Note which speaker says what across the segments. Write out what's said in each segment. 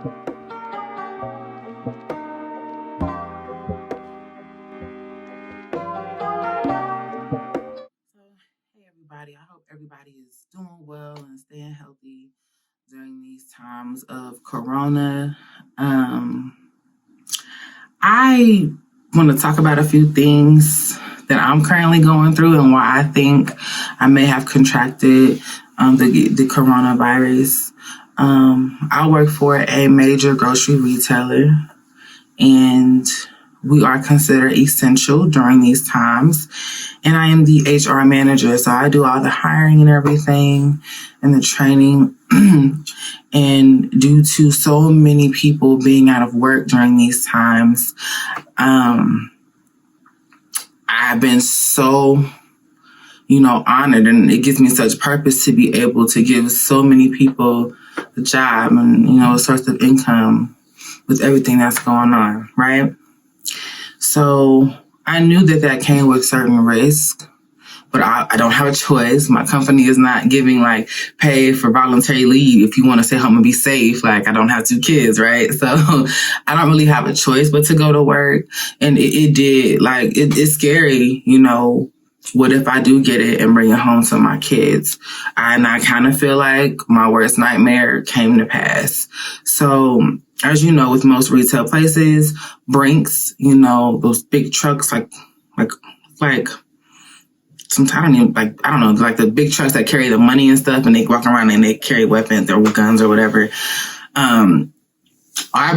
Speaker 1: Hey everybody, I hope everybody is doing well and staying healthy during these times of Corona. I want to talk about a few things that I'm currently going through and why I think I may have contracted the coronavirus. I work for a major grocery retailer, and we are considered essential during these times. And I am the HR manager, so I do all the hiring and everything and the training. And due to so many people being out of work during these times, I've been so, honored, and it gives me such purpose to be able to give so many people a job and, a source of income with everything that's going on, right? So I knew that came with certain risk, but I don't have a choice. My company is not giving pay for voluntary leave if you want to stay home and be safe. I don't have 2 kids, right? So I don't really have a choice but to go to work. And it did, it's scary, what if I do get it and bring it home to my kids? And I kind of feel like my worst nightmare came to pass. So as you know, with most retail places, Brinks, those big trucks, sometimes I don't know, the big trucks that carry the money and stuff, and they walk around and they carry weapons or guns or whatever. Our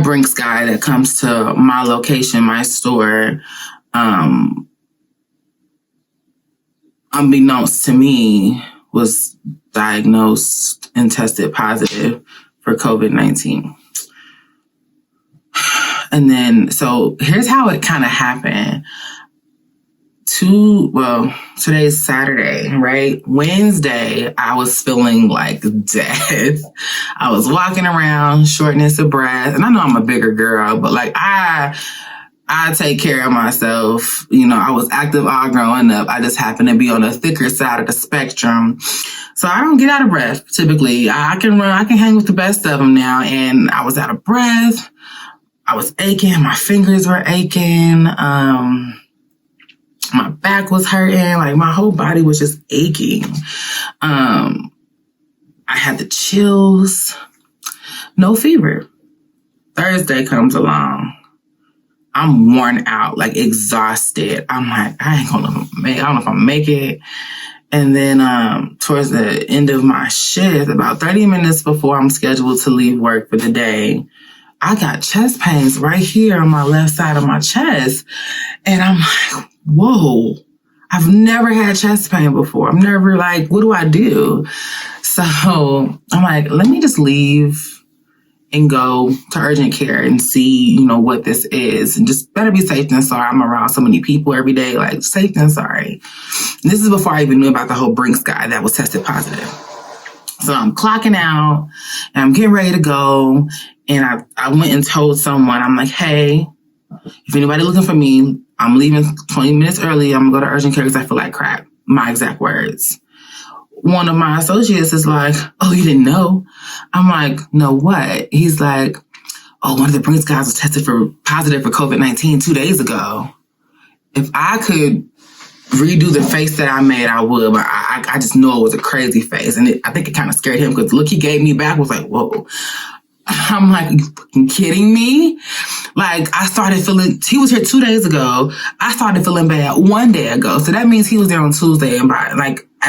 Speaker 1: Brinks guy that comes to my location, my store, unbeknownst to me, was diagnosed and tested positive for COVID-19. And then, so here's how it kind of happened. Today's Saturday, right? Wednesday, I was feeling like death. I was walking around, shortness of breath. And I know I'm a bigger girl, but I take care of myself. I was active all growing up. I just happen to be on the thicker side of the spectrum. So I don't get out of breath typically. I can run, I can hang with the best of them now. And I was out of breath. I was aching. My fingers were aching. My back was hurting. My whole body was just aching. I had the chills. No fever. Thursday comes along. I'm worn out, exhausted. I'm like, I don't know if I'm gonna make it. And then towards the end of my shift, about 30 minutes before I'm scheduled to leave work for the day, I got chest pains right here on my left side of my chest. And I'm like, whoa, I've never had chest pain before. I'm never what do I do? So I'm like, let me just leave and go to urgent care and see, what this is. And just better be safe than sorry. I'm around so many people every day, safe than sorry. And this is before I even knew about the whole Brinks guy that was tested positive. So I'm clocking out and I'm getting ready to go. And I went and told someone, I'm like, hey, if anybody looking for me, I'm leaving 20 minutes early. I'm going to go to urgent care because I feel like crap. My exact words. One of my associates is like, oh, you didn't know? I'm like, no, what? He's like, oh, one of the Brinks guys was tested for positive for COVID-19 2 days ago. If I could redo the face that I made, I would, but I just know it was a crazy face. And I think it kind of scared him because the look he gave me back was like, whoa. I'm like, you fucking kidding me? I started feeling, he was here 2 days ago. I started feeling bad 1 day ago. So that means he was there on Tuesday. And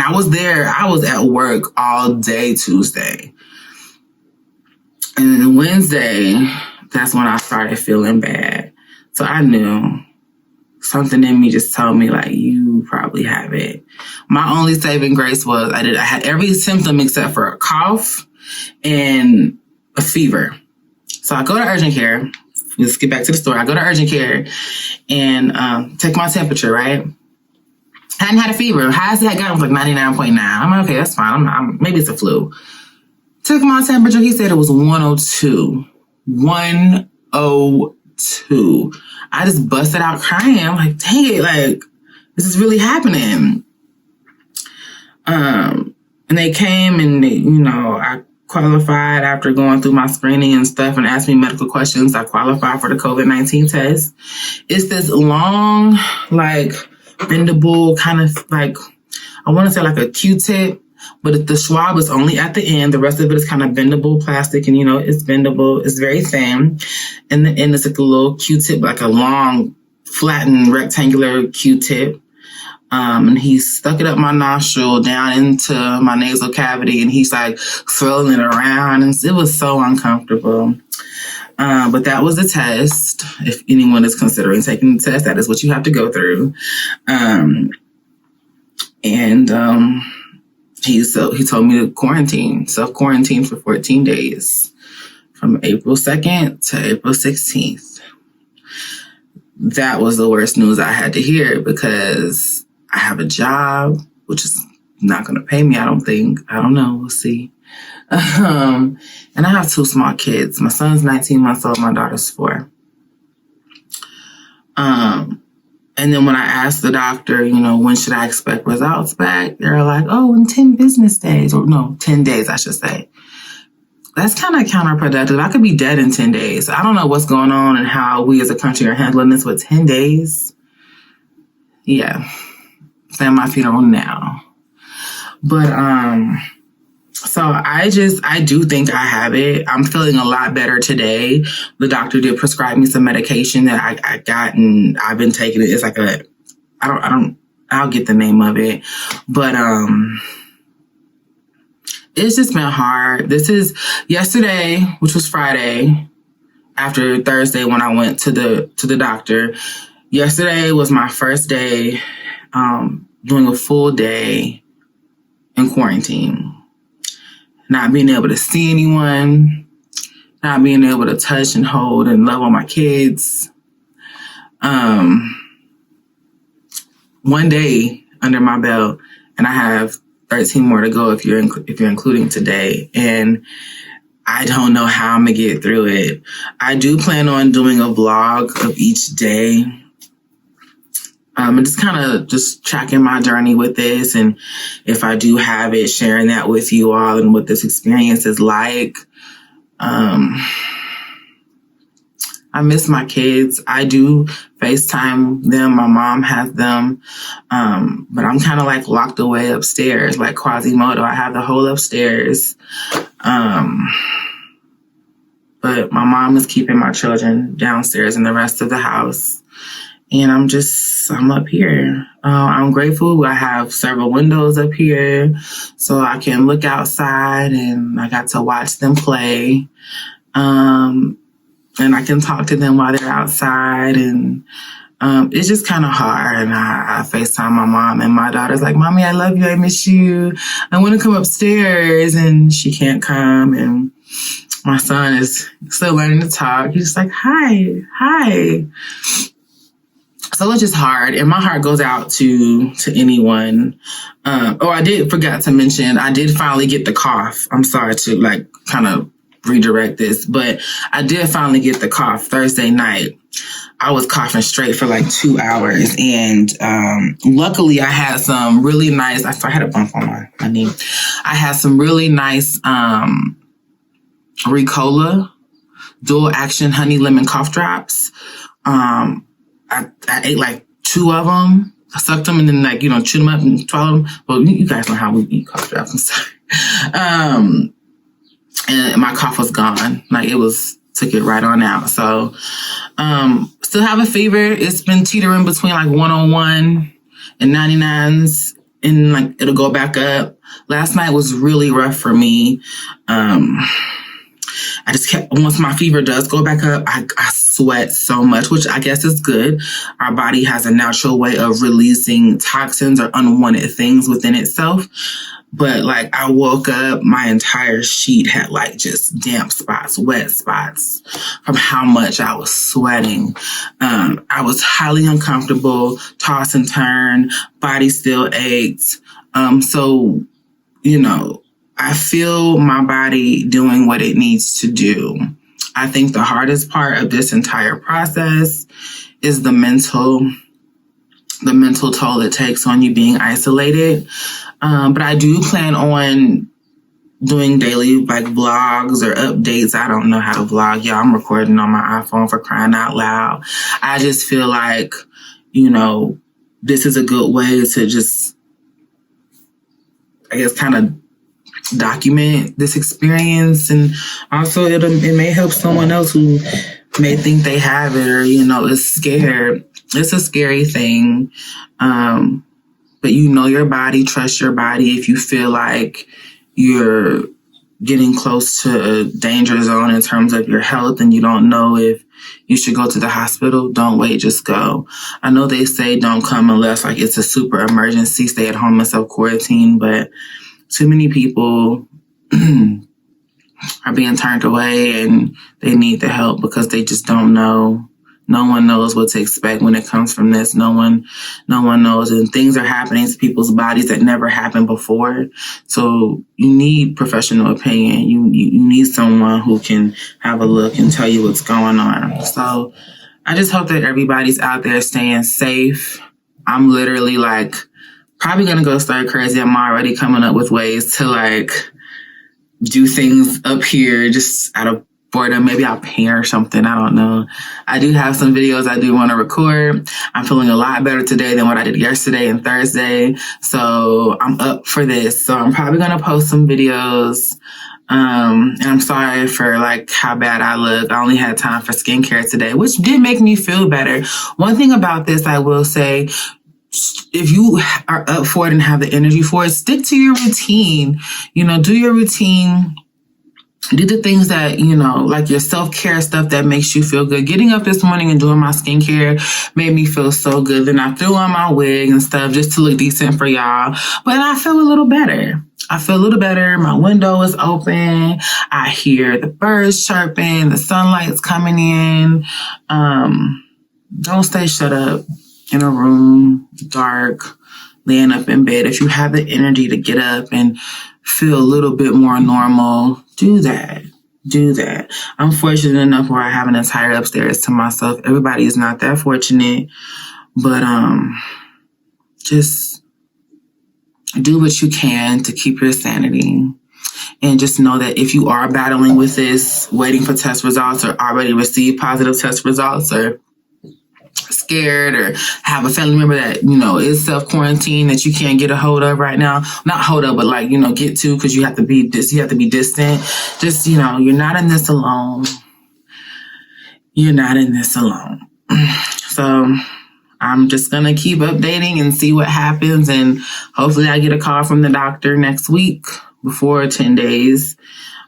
Speaker 1: I was there, I was at work all day Tuesday. And then Wednesday, that's when I started feeling bad. So I knew something in me just told me you probably have it. My only saving grace was I had every symptom except for a cough and a fever. So I go to urgent care. Let's get back to the story. I go to urgent care and take my temperature, right? I hadn't had a fever. Highest I got was 99.9. I'm like, okay, that's fine. Maybe it's a flu. Took my temperature. He said it was 102. 102. I just busted out crying. I'm like, dang it, this is really happening. And they came and I qualified after going through my screening and stuff and asked me medical questions. I qualified for the COVID-19 test. It's this long, like, bendable kind of like, I want to say like a Q-tip, but the swab is only at the end. The rest of it is kind of bendable plastic, and it's bendable. It's very thin. And the end is like a little Q-tip, like a long, flattened, rectangular Q-tip. And he stuck it up my nostril down into my nasal cavity, and he's like swirling it around, and it was so uncomfortable. But that was the test. If anyone is considering taking the test, that is what you have to go through. He told me to self-quarantine for 14 days from April 2nd to April 16th. That was the worst news I had to hear, because I have a job, which is not going to pay me, I don't think. I don't know. We'll see. And I have 2 small kids. My son's 19 months old. My daughter's 4. And then when I asked the doctor, when should I expect results back? They're like, oh, in 10 business days. Or no, 10 days, I should say. That's kind of counterproductive. I could be dead in 10 days. I don't know what's going on and how we as a country are handling this with 10 days. Yeah. Plan my funeral now. But, so I do think I have it. I'm feeling a lot better today. The doctor did prescribe me some medication that I got, and I've been taking it. It's like I'll get the name of it. But, it's just been hard. This is yesterday, which was Friday, after Thursday when I went to the doctor. Yesterday was my first day, doing a full day in quarantine. Not being able to see anyone, not being able to touch and hold and love on my kids. One day under my belt, and I have 13 more to go if you're including today. And I don't know how I'm gonna get through it. I do plan on doing a vlog of each day. And just kind of just tracking my journey with this, and if I do have it, sharing that with you all and what this experience is like. I miss my kids. I do FaceTime them. My mom has them. But I'm kind of like locked away upstairs, like Quasimodo. I have the whole upstairs. But my mom is keeping my children downstairs in the rest of the house. And I'm up here. I'm grateful. I have several windows up here so I can look outside, and I got to watch them play. And I can talk to them while they're outside. And it's just kind of hard. And I FaceTime my mom, and my daughter's like, Mommy, I love you. I miss you. I want to come upstairs. And she can't come. And my son is still learning to talk. He's just like, hi. So it's just hard, and my heart goes out to anyone. I did forget to mention, I did finally get the cough. I'm sorry to kind of redirect this, but I did finally get the cough Thursday night. I was coughing straight for 2 hours, and luckily I had some really nice, I had a bump on my knee. I had some really nice Ricola dual action honey lemon cough drops. I ate 2 of them. I sucked them and then chew them up and swallow them. Well, you guys know how we eat cough drops. I'm sorry. And my cough was gone. Took it right on out. So, still have a fever. It's been teetering between 101 and 99s, and it'll go back up. Last night was really rough for me. I just once my fever does go back up, I sweat so much, which I guess is good. Our body has a natural way of releasing toxins or unwanted things within itself. But I woke up, my entire sheet had just damp spots, wet spots from how much I was sweating. I was highly uncomfortable, toss and turn, body still ached. So, I feel my body doing what it needs to do. I think the hardest part of this entire process is the mental toll it takes on you being isolated. But I do plan on doing daily like vlogs or updates. I don't know how to vlog, y'all. I'm recording on my iPhone, for crying out loud. I just feel like, you know, this is a good way to just, I guess, kind of document this experience, and also it may help someone else who may think they have it, or, you know, is scared. It's a scary thing, but you know your body, trust your body. If you feel like you're getting close to a danger zone in terms of your health and you don't know if you should go to the hospital, don't wait, just go. I know they say don't come unless like it's a super emergency, stay at home and self-quarantine, but too many people are being turned away and they need the help because they just don't know. No one knows what to expect when it comes from this. No one knows. And things are happening to people's bodies that never happened before. So you need professional opinion. You need someone who can have a look and tell you what's going on. So I just hope that everybody's out there staying safe. I'm literally like probably going to go start crazy. I'm already coming up with ways to like do things up here just out of boredom. Maybe I'll paint or something. I don't know. I do have some videos I do want to record. I'm feeling a lot better today than what I did yesterday and Thursday. So I'm up for this. So I'm probably going to post some videos. And I'm sorry for like how bad I look. I only had time for skincare today, which did make me feel better. One thing about this, I will say, if you are up for it and have the energy for it, stick to your routine. You know, do your routine. Do the things that, you know, like your self-care stuff that makes you feel good. Getting up this morning and doing my skincare made me feel so good. Then I threw on my wig and stuff just to look decent for y'all. But I feel a little better. My window is open. I hear the birds chirping. The sunlight's coming in. Don't stay shut up in a room, dark, laying up in bed. If you have the energy to get up and feel a little bit more normal, do that. I'm fortunate enough where I have an entire upstairs to myself. Everybody is not that fortunate, but just do what you can to keep your sanity. And just know that if you are battling with this, waiting for test results, or already received positive test results, or scared, or have a family member that, you know, is self-quarantine that you can't get a hold of right now, not hold of, but like, you know, get to, because you have to be distant. Just, you know, you're not in this alone. So I'm just going to keep updating and see what happens. And hopefully I get a call from the doctor next week before 10 days.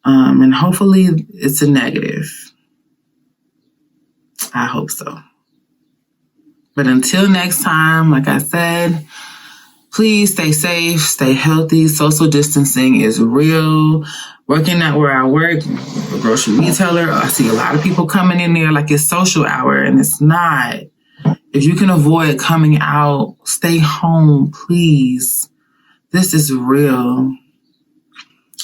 Speaker 1: And hopefully it's a negative. I hope so. But until next time, like I said, please stay safe, stay healthy. Social distancing is real. Working at where I work, a grocery retailer, I see a lot of people coming in there like it's social hour, and it's not. If you can avoid coming out, stay home, please. This is real.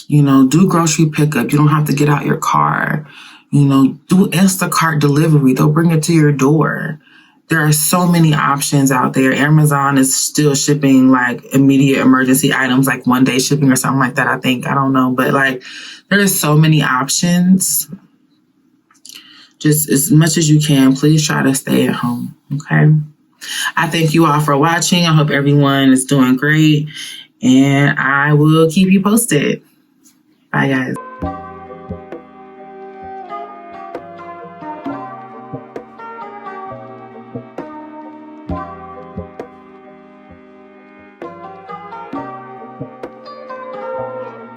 Speaker 1: You know, do grocery pickup. You don't have to get out your car. You know, do Instacart delivery. They'll bring it to your door. There are so many options out there. Amazon is still shipping like immediate emergency items, like 1-day shipping or something like that, I think. I don't know. But like, there are so many options. Just as much as you can, please try to stay at home. Okay. I thank you all for watching. I hope everyone is doing great. And I will keep you posted. Bye, guys.